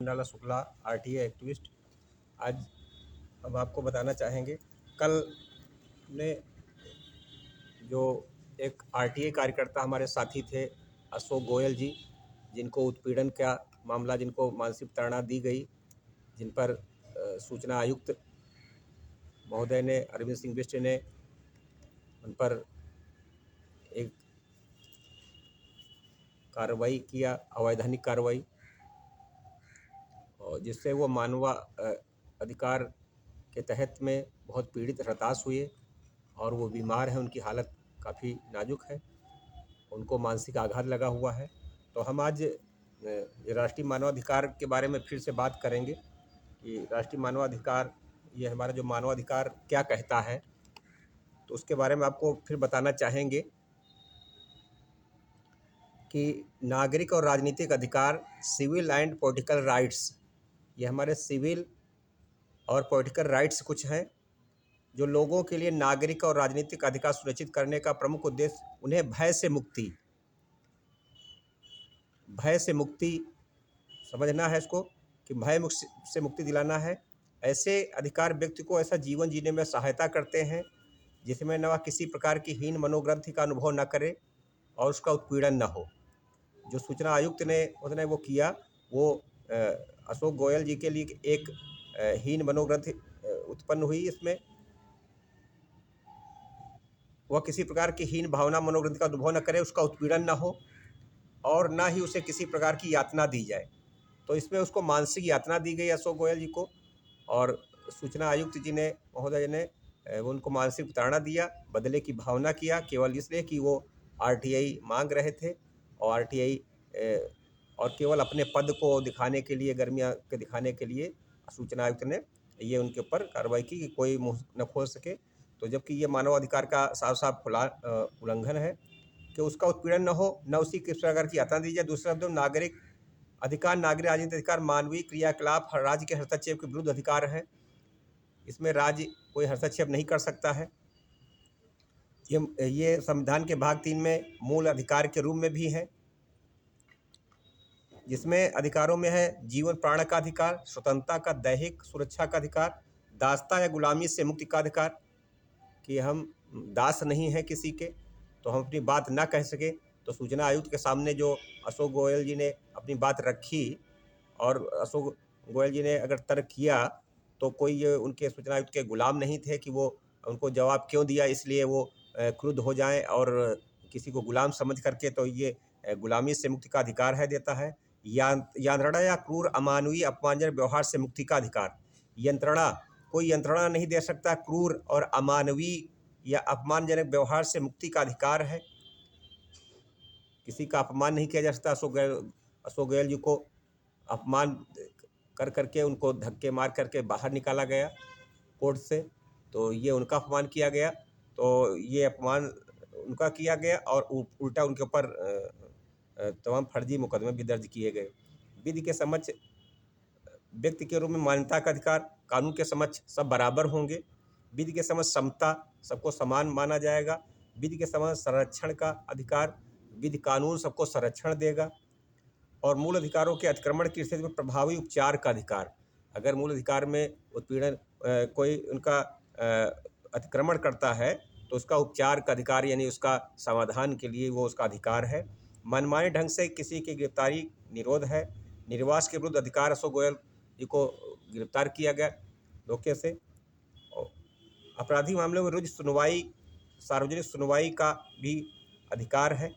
नाला Shukla RTA activist. आज हम आपको बताना चाहेंगे, कल ने जो एक आरटीए कार्यकर्ता हमारे साथी थे अशोक गोयल जी, जिनको उत्पीड़न का मामला, जिनको मानसिक ताड़ना दी गई, जिन पर सूचना आयुक्त महोदय ने, अरविंद सिंह बिष्ट ने उन पर एक कार्रवाई किया, अवैधानिक कार्रवाई, और जिससे वो अधिकार के तहत में बहुत पीड़ित हताश हुए और वो बीमार हैं, उनकी हालत काफ़ी नाजुक है, उनको मानसिक आघात लगा हुआ है। तो हम आज राष्ट्रीय मानवाधिकार के बारे में फिर से बात करेंगे कि राष्ट्रीय मानवाधिकार, ये हमारा जो मानवाधिकार क्या कहता है, तो उसके बारे में आपको फिर बताना चाहेंगे कि नागरिक और राजनीतिक अधिकार, सिविल एंड पॉलिटिकल राइट्स, ये हमारे सिविल और पॉलिटिकल राइट्स कुछ हैं जो लोगों के लिए नागरिक और राजनीतिक अधिकार सुनिश्चित करने का प्रमुख उद्देश्य उन्हें भय से मुक्ति समझना है इसको, कि भय से मुक्ति दिलाना है। ऐसे अधिकार व्यक्ति को ऐसा जीवन जीने में सहायता करते हैं जिसमें न वह किसी प्रकार की हीन मनोग्रंथि का अनुभव न करे और उसका उत्पीड़न न हो। जो सूचना आयुक्त ने उसने वो किया, वो अशोक गोयल जी के लिए एक हीन मनोग्रंथि उत्पन्न हुई। इसमें वह किसी प्रकार की हीन भावना मनोग्रंथि का अनुभव न करे, उसका उत्पीड़न न हो और ना ही उसे किसी प्रकार की यातना दी जाए। तो इसमें उसको मानसिक यातना दी गई अशोक गोयल जी को, और सूचना आयुक्त जी ने, महोदय ने उनको मानसिक प्रताड़ना दिया, बदले की भावना किया, केवल इसलिए कि वो आरटीआई मांग रहे थे और आरटीआई और केवल अपने पद को दिखाने के लिए, गर्मियाँ के दिखाने के लिए सूचना आयुक्त ने ये उनके ऊपर कार्रवाई की कि कोई मुँह न खोल सके। तो जबकि ये मानवाधिकार का साफ साफ उल्लंघन है कि उसका उत्पीड़न न हो, न उसी किस प्रकार की यातना दी जाए। दूसरा शब्द नागरिक अधिकार, नागरिक राजनीतिक अधिकार मानवीय क्रियाकलाप राज्य के हस्तक्षेप के विरुद्ध अधिकार है। इसमें राज्य कोई हस्तक्षेप नहीं कर सकता है। ये संविधान के भाग 3 में मूल अधिकार के रूप में भी है, जिसमें अधिकारों में है जीवन प्राण का अधिकार, स्वतंत्रता का, दैहिक सुरक्षा का अधिकार, दासता या गुलामी से मुक्ति का अधिकार, कि हम दास नहीं हैं किसी के, तो हम अपनी बात ना कह सके। तो सूचना आयुक्त के सामने जो अशोक गोयल जी ने अपनी बात रखी, और अशोक गोयल जी ने अगर तर्क किया तो कोई उनके सूचना आयुक्त के गुलाम नहीं थे कि वो उनको जवाब क्यों दिया इसलिए वो क्रुद्ध हो जाएं और किसी को गुलाम समझ करके, तो ये गुलामी से मुक्ति का अधिकार है देता है। यंत्रणा या क्रूर, अमानवीय, अपमानजनक व्यवहार से मुक्ति का अधिकार। यंत्रणा, कोई यंत्रणा नहीं दे सकता। क्रूर और अमानवीय या अपमानजनक व्यवहार से मुक्ति का अधिकार है, किसी का अपमान नहीं किया जा सकता। अशोक गोयल जी को अपमान कर करके, उनको धक्के मार करके बाहर निकाला गया कोर्ट से, तो ये उनका अपमान किया गया। तो ये अपमान उनका किया गया और उल्टा उनके ऊपर तमाम फर्जी मुकदमे भी दर्ज किए गए। विधि के समक्ष व्यक्ति के रूप में मान्यता का अधिकार, कानून के समक्ष सब बराबर होंगे। विधि के समक्ष समता, सबको समान माना जाएगा। विधि के समक्ष संरक्षण का अधिकार, विधि कानून सबको संरक्षण देगा। और मूल अधिकारों के अतिक्रमण की स्थिति में प्रभावी उपचार का अधिकार, अगर मूल अधिकार में उत्पीड़न कोई उनका अतिक्रमण करता है तो उसका उपचार का अधिकार, यानी उसका समाधान के लिए वो उसका अधिकार है। मनमाने ढंग से किसी की गिरफ्तारी निरोध है। निर्वास के विरुद्ध अधिकार, अशोक गोयल जी को गिरफ्तार किया गया धोखे से। अपराधी मामलों में रुजु सुनवाई, सार्वजनिक सुनवाई का भी अधिकार है।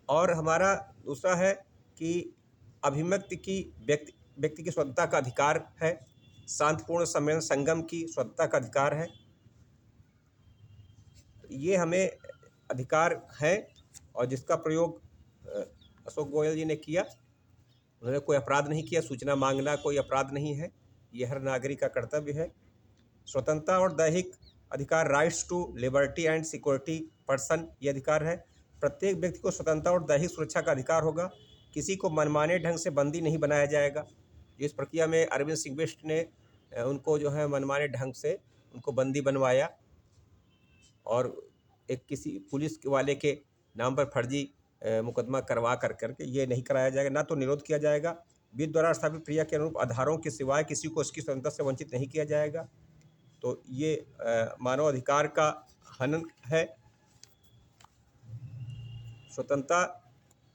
और हमारा दूसरा है कि अभिव्यक्ति की, व्यक्ति की स्वतंत्रता का अधिकार है। शांतिपूर्ण सम्मेलन संगम की स्वतंत्रता का अधिकार है। ये हमें अधिकार है और जिसका प्रयोग अशोक गोयल जी ने किया। उन्होंने कोई अपराध नहीं किया, सूचना मांगना कोई अपराध नहीं है, ये हर नागरिक का कर्तव्य है। स्वतंत्रता और दैहिक अधिकार, rights to liberty and security person, ये अधिकार है। प्रत्येक व्यक्ति को स्वतंत्रता और दैहिक सुरक्षा का अधिकार होगा। किसी को मनमाने ढंग से बंदी नहीं बनाया जाएगा। जिस प्रक्रिया में अरविंद सिंह बिष्ट ने उनको जो है मनमाने ढंग से उनको बंदी बनवाया और एक किसी पुलिस वाले के नाम पर फर्जी मुकदमा करवा करके ये नहीं कराया जाएगा, ना तो निरोध किया जाएगा। विधि द्वारा स्थापित क्रिया के अनुरूप आधारों के सिवाय किसी को उसकी स्वतंत्रता से वंचित नहीं किया जाएगा। तो ये मानव अधिकार का हनन है। स्वतंत्रता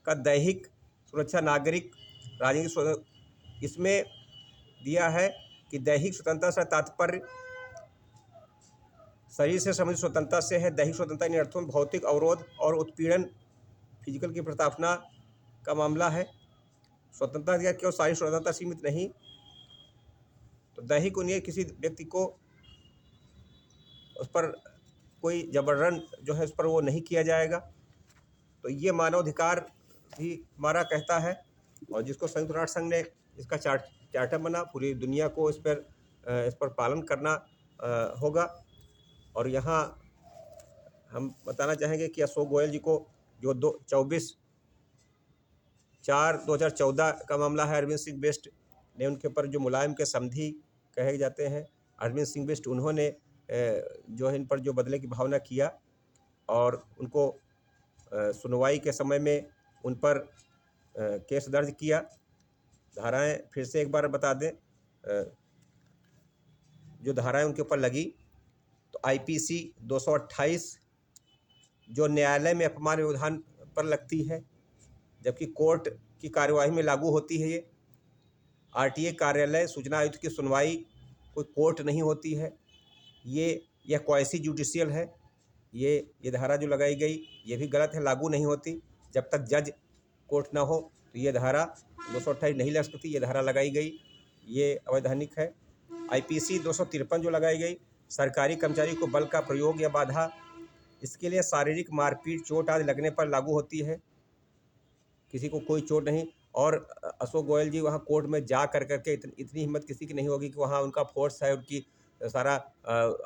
का दैहिक सुरक्षा, नागरिक राजनीतिक इसमें दिया है कि दैहिक स्वतंत्रता से तात्पर्य शरीर से संबंधित स्वतंत्रता से है। दैहिक स्वतंत्रता इन अर्थों में भौतिक अवरोध और उत्पीड़न, फिजिकल की प्रताड़ना का मामला है। स्वतंत्रता दिया केवल शारीरिक स्वतंत्रता सीमित नहीं, तो दैहिक उन्हें किसी व्यक्ति को उस पर कोई जबरन जो है उस पर वो नहीं किया जाएगा। तो ये मानवाधिकार भी हमारा कहता है, और जिसको संयुक्त राष्ट्र संघ ने इसका चार्टर बना, पूरी दुनिया को इस पर पालन करना होगा। और यहाँ हम बताना चाहेंगे कि अशोक गोयल जी को जो 24/4/2014 का मामला है, अरविंद सिंह बिष्ट ने उनके ऊपर जो मुलायम के समधी कहे जाते हैं, अरविंद सिंह बिष्ट, उन्होंने जो है इन पर जो बदले की भावना किया और उनको सुनवाई के समय में उन पर केस दर्ज किया। धाराएं फिर से एक बार बता दें, जो धाराएं उनके ऊपर लगी, तो आईपीसी 228 जो न्यायालय में अपमान व्यवधान पर लगती है, जबकि कोर्ट की कार्यवाही में लागू होती है। ये आरटीए कार्यालय सूचना आयुक्त की सुनवाई कोई कोर्ट नहीं होती है, यह क्वासी जुडिशियल है। ये धारा जो लगाई गई ये भी गलत है, लागू नहीं होती जब तक जज कोर्ट ना हो। तो ये धारा 228 नहीं लग सकती, ये धारा लगाई गई, ये अवैधानिक है। आईपीसी 253 जो लगाई गई, सरकारी कर्मचारी को बल का प्रयोग या बाधा, इसके लिए शारीरिक मारपीट, चोट आदि लगने पर लागू होती है, किसी को कोई चोट नहीं। और अशोक गोयल जी वहाँ कोर्ट में जा कर के इतनी हिम्मत किसी की नहीं होगी कि वहाँ उनका फोर्स है, उनकी सारा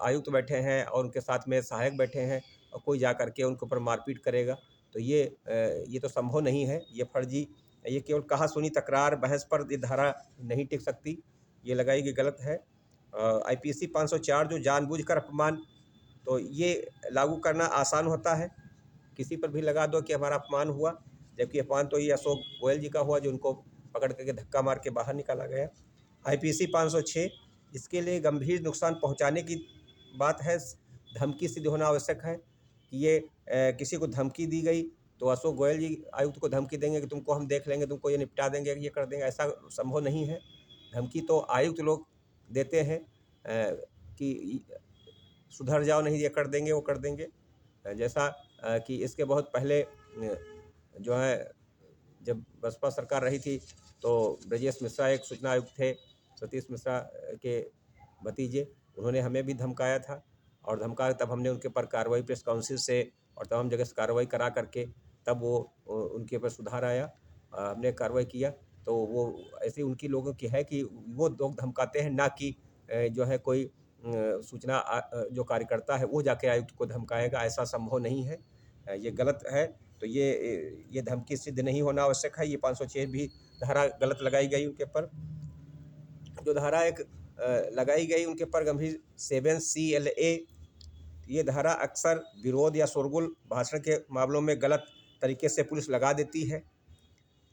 आयुक्त बैठे हैं और उनके साथ में सहायक बैठे हैं और कोई जा कर के उनके ऊपर मारपीट करेगा। तो ये तो संभव नहीं है, ये फर्जी, ये केवल कहा सुनी तकरार बहस पर ये धारा नहीं टिक सकती, ये लगाई गई गलत है। आईपीसी 504 जो जानबूझकर अपमान, तो ये लागू करना आसान होता है, किसी पर भी लगा दो कि हमारा अपमान हुआ, जबकि अपमान तो ये अशोक गोयल जी का हुआ जो उनको पकड़ करके धक्का मार के बाहर निकाला गया। आईपीसी 506 इसके लिए गंभीर नुकसान पहुंचाने की बात है, धमकी सिद्ध होना आवश्यक है कि ये किसी को धमकी दी गई तो अशोक गोयल जी आयुक्त को धमकी देंगे कि तुमको हम देख लेंगे, तुमको ये निपटा देंगे, ये कर देंगे, ऐसा संभव नहीं है। धमकी तो आयुक्त लोग देते हैं कि सुधर जाओ, नहीं ये कर देंगे वो कर देंगे। जैसा कि इसके बहुत पहले जो है जब बसपा सरकार रही थी तो ब्रजेश मिश्रा एक सूचना आयुक्त थे, सतीश मिश्रा के भतीजे, उन्होंने हमें भी धमकाया था और धमकाया, तब हमने उनके ऊपर कार्रवाई प्रेस काउंसिल से और तमाम जगह से कार्रवाई करा करके तब वो उनके ऊपर सुधार आया, हमने कार्रवाई किया। तो वो ऐसी उनकी लोगों की है कि वो लोग धमकाते हैं, ना कि जो है कोई सूचना जो कार्यकर्ता है वो जाके आयुक्त को धमकाएगा, ऐसा संभव नहीं है, ये गलत है। तो ये धमकी सिद्ध नहीं होना आवश्यक है। ये 506 भी धारा गलत लगाई गई उनके ऊपर। जो धारा एक लगाई गई उनके ऊपर गंभीर 7CLA, ये धारा अक्सर विरोध या शोरगुल भाषण के मामलों में गलत तरीके से पुलिस लगा देती है।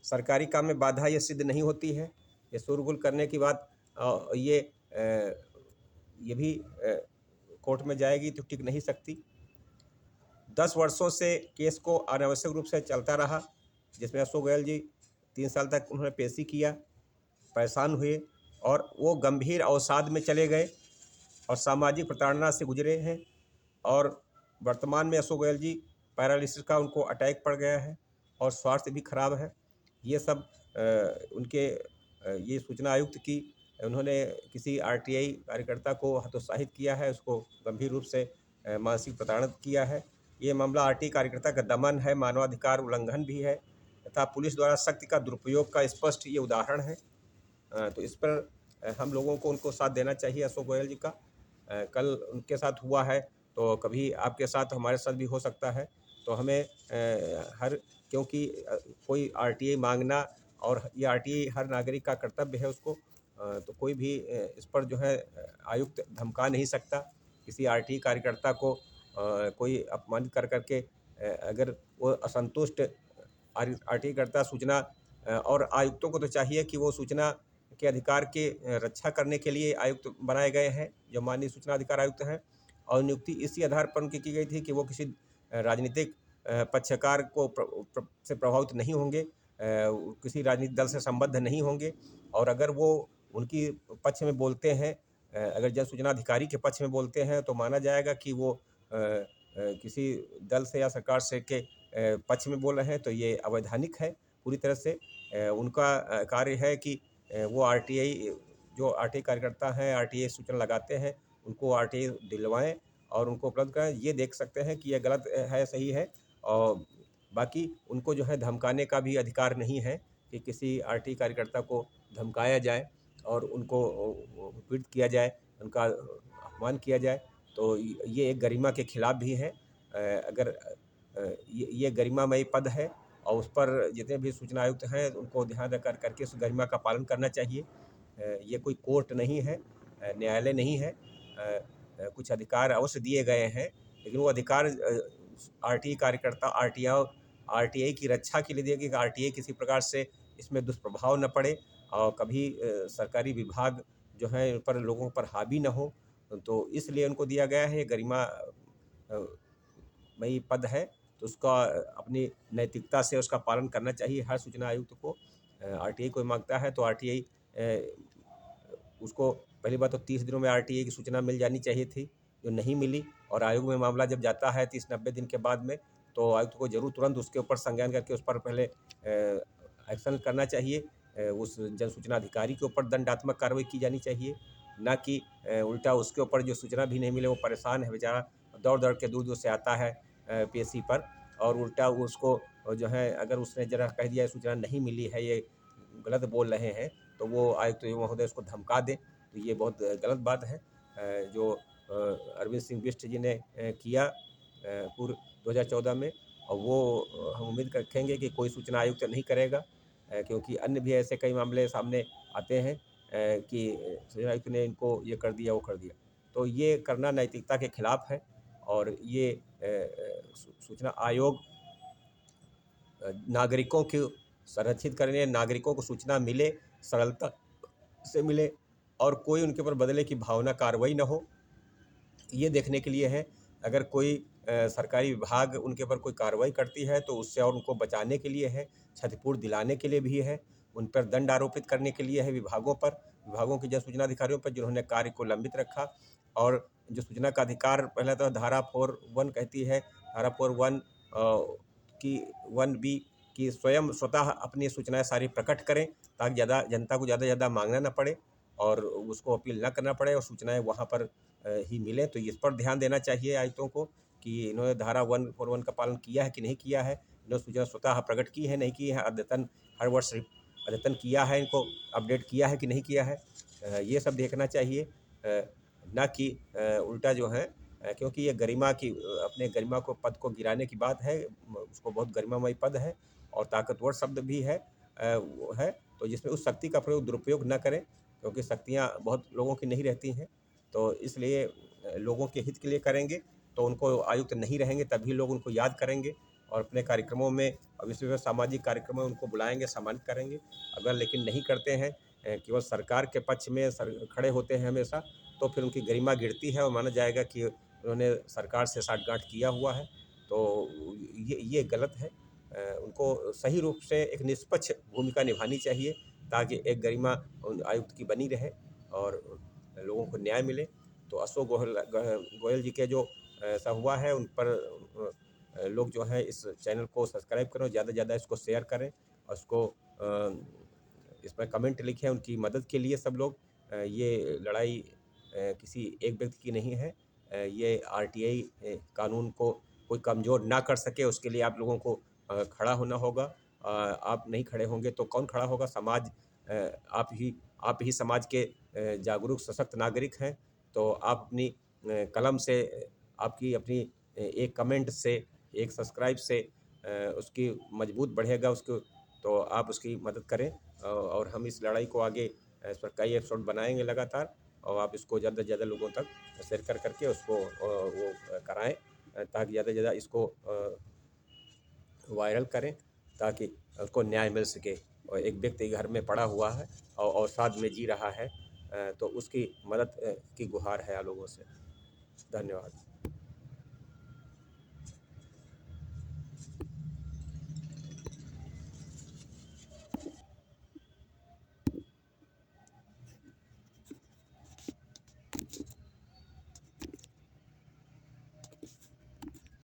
सरकारी काम में बाधा ये सिद्ध नहीं होती है। ये शोरगुल करने की बात ये भी कोर्ट में जाएगी तो टिक नहीं सकती। 10 वर्षों से केस को अनावश्यक रूप से चलता रहा, जिसमें अशोक गोयल जी 3 साल तक उन्होंने पेशी किया, परेशान हुए और वो गंभीर अवसाद में चले गए और सामाजिक प्रताड़ना से गुजरे हैं। और वर्तमान में अशोक गोयल जी पैरालिसिस का उनको अटैक पड़ गया है और स्वास्थ्य भी खराब है। ये सब उनके ये सूचना आयुक्त की उन्होंने किसी आरटीआई कार्यकर्ता को हतोत्साहित किया है, उसको गंभीर रूप से मानसिक प्रताड़ित किया है। ये मामला आरटीआई कार्यकर्ता का दमन है, मानवाधिकार उल्लंघन भी है तथा पुलिस द्वारा शक्ति का दुरुपयोग का स्पष्ट ये उदाहरण है। तो इस पर हम लोगों को उनको साथ देना चाहिए अशोक गोयल जी का। कल उनके साथ हुआ है तो कभी आपके साथ हमारे साथ भी हो सकता है। तो हमें क्योंकि कोई आरटीआई मांगना और ये आरटीआई हर नागरिक का कर्तव्य है उसको, तो कोई भी इस पर जो है आयुक्त धमका नहीं सकता किसी आरटीआई कार्यकर्ता को। कोई अपमानित कर करके अगर वो असंतुष्ट आरटीआई करता सूचना और आयुक्तों को तो चाहिए कि वो सूचना के अधिकार के रक्षा करने के लिए आयुक्त बनाए गए हैं, जो माननीय सूचना अधिकार आयुक्त हैं, और नियुक्ति इसी आधार पर उनकी की गई थी कि वो किसी राजनीतिक पक्षकार को से प्रभावित नहीं होंगे, किसी राजनीतिक दल से संबद्ध नहीं होंगे, और अगर वो उनकी पक्ष में बोलते हैं, अगर जन सूचना अधिकारी के पक्ष में बोलते हैं, तो माना जाएगा कि वो किसी दल से या सरकार से के पक्ष में बोल रहे हैं, तो ये अवैधानिक है पूरी तरह से। उनका कार्य है कि वो आरटीआई, जो आरटीआई कार्यकर्ता हैं, आरटीआई सूचना लगाते हैं, उनको आरटीआई दिलवाएं और उनको उपलब्ध कराएं। ये देख सकते हैं कि यह गलत है, सही है। और बाकी उनको जो है धमकाने का भी अधिकार नहीं है कि किसी आरटीआई कार्यकर्ता को धमकाया जाए और उनको पीड़ित किया जाए, उनका अपमान किया जाए, तो ये एक गरिमा के खिलाफ भी है। अगर ये गरिमामयी पद है और उस पर जितने भी सूचना आयुक्त हैं उनको ध्यान रख करके उस गरिमा का पालन करना चाहिए। ये कोई कोर्ट नहीं है, न्यायालय नहीं है। कुछ अधिकार अवश्य दिए गए हैं, लेकिन वो अधिकार आरटीआई कार्यकर्ता आरटीआई की रक्षा के लिए दिए गए कि आरटीआई किसी प्रकार से इसमें दुष्प्रभाव न पड़े और कभी सरकारी विभाग जो है उन पर लोगों पर हावी न हो, तो इसलिए उनको दिया गया है। ये गरिमा मई पद है, तो उसका अपनी नैतिकता से उसका पालन करना चाहिए हर सूचना आयुक्त को। आरटीआई कोई मांगता है तो आरटीआई उसको पहली बात तो 30 दिनों में आरटीआई की सूचना मिल जानी चाहिए थी, जो नहीं मिली। और आयोग में मामला जब जाता है 30-90 दिन के बाद में, तो आयुक्त को जरूर तुरंत उसके ऊपर संज्ञान करके उस पर पहले एक्शन करना चाहिए। उस जन सूचना अधिकारी के ऊपर दंडात्मक कार्रवाई की जानी चाहिए, ना कि उल्टा उसके ऊपर जो सूचना भी नहीं मिले, वो परेशान है बेचारा, दौड़ दौड़ के दूर दूर से आता है पीएससी पर, और उल्टा उसको जो है अगर उसने जरा कह दिया सूचना नहीं मिली है, ये गलत बोल रहे हैं, तो वो आयुक्त महोदय उसको धमका दें, तो ये बहुत गलत बात है। जो अरविंद सिंह बिष्ट जी ने किया पूर्व 2014 में, और वो हम उम्मीद रखेंगे कि कोई सूचना आयुक्त नहीं करेगा, क्योंकि अन्य भी ऐसे कई मामले सामने आते हैं कि सूचना आयुक्त ने इनको ये कर दिया, वो कर दिया, तो ये करना नैतिकता के खिलाफ है। और ये सूचना आयोग नागरिकों को संरक्षित करने, नागरिकों को सूचना मिले, सरलता से मिले, और कोई उनके ऊपर बदले की भावना कार्रवाई न हो, ये देखने के लिए है। अगर कोई सरकारी विभाग उनके ऊपर कोई कार्रवाई करती है तो उससे और उनको बचाने के लिए है, क्षतिपूर्ति दिलाने के लिए भी है, उन पर दंड आरोपित करने के लिए है, विभागों के जन सूचना अधिकारियों पर जिन्होंने कार्य को लंबित रखा। और जो सूचना का अधिकार पहले तो धारा 4(1) कहती है, धारा 4(1) की 1(b) की स्वतः अपनी सूचनाएं सारी प्रकट करें, ताकि जनता को ज़्यादा से ज़्यादा मांगना न पड़े और उसको अपील न करना पड़े और सूचनाएं वहाँ पर ही मिले। तो इस पर ध्यान देना चाहिए आयुक्तों को कि इन्होंने धारा 141 का पालन किया है कि नहीं किया है, इन्होंने सूचना स्वतः प्रकट की है नहीं की है, अद्यतन हर वर्ष अद्यतन किया है, इनको अपडेट किया है कि नहीं किया है, ये सब देखना चाहिए। ना कि उल्टा जो है, क्योंकि ये गरिमा की अपने गरिमा को पद को गिराने की बात है, उसको बहुत गरिमामय पद है और ताकतवर शब्द भी है, वो है, तो जिसमें उस शक्ति का प्रयोग दुरुपयोग न करें, क्योंकि शक्तियाँ बहुत लोगों की नहीं रहती हैं, तो इसलिए लोगों के हित के लिए करेंगे तो उनको आयुक्त नहीं रहेंगे, तभी लोग उनको याद करेंगे और अपने कार्यक्रमों में और विशेष सामाजिक कार्यक्रमों में उनको बुलाएंगे, सम्मानित करेंगे। अगर लेकिन नहीं करते हैं, केवल सरकार के पक्ष में खड़े होते हैं हमेशा, तो फिर उनकी गरिमा गिरती है और माना जाएगा कि उन्होंने सरकार से साठगांठ किया हुआ है, तो ये गलत है। उनको सही रूप से एक निष्पक्ष भूमिका निभानी चाहिए, ताकि एक गरिमा आयुक्त की बनी रहे और लोगों को न्याय मिले। तो अशोक गोयल जी के जो ऐसा हुआ है, उन पर लोग जो है इस चैनल को सब्सक्राइब करें, ज़्यादा से ज़्यादा इसको शेयर करें और इसको इस पर कमेंट लिखें उनकी मदद के लिए सब लोग। ये लड़ाई किसी एक व्यक्ति की नहीं है, ये आरटीआई कानून को कोई कमज़ोर ना कर सके, उसके लिए आप लोगों को खड़ा होना होगा। आप नहीं खड़े होंगे तो कौन खड़ा होगा? समाज, आप ही समाज के जागरूक सशक्त नागरिक हैं। तो आप अपनी कलम से, आपकी अपनी एक कमेंट से, एक सब्सक्राइब से उसकी मजबूत बढ़ेगा उसको, तो आप उसकी मदद करें। और हम इस लड़ाई को आगे इस पर कई एपिसोड बनाएंगे लगातार, और आप इसको ज़्यादा से ज़्यादा लोगों तक शेयर करके उसको वो कराएं, ताकि ज़्यादा से ज़्यादा इसको वायरल करें, ताकि उसको न्याय मिल सके। और एक व्यक्ति घर में पड़ा हुआ है और अवसाद में जी रहा है, तो उसकी मदद की गुहार है लोगों से। धन्यवाद।